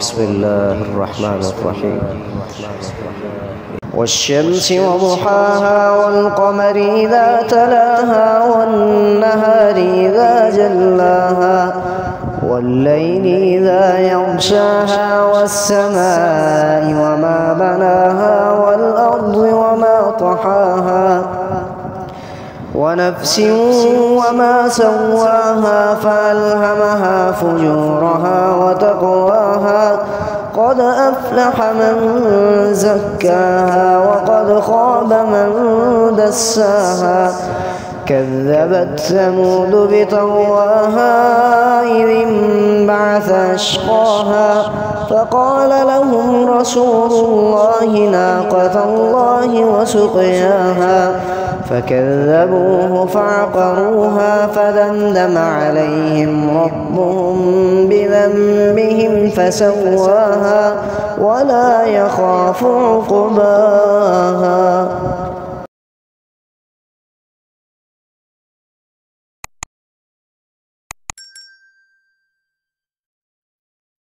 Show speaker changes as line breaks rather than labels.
بسم الله الرحمن الرحيم والشمس وضحاها والقمر إذا تلاها والنهار إذا جلاها والليل إذا يغشاها والسماء وما بناها والأرض وما طحاها ونفس وما سواها فألهمها فجورها وتقواها قد أفلح من زكاها وقد خاب من دساها كذبت ثمود بطغواها إذ انبعث أشقاها فقال لهم رسول الله ناقة الله وسقياها فكذبوه فعقروها فدمدم عليهم ربهم بذنبهم فسواها ولا يخاف عقباها.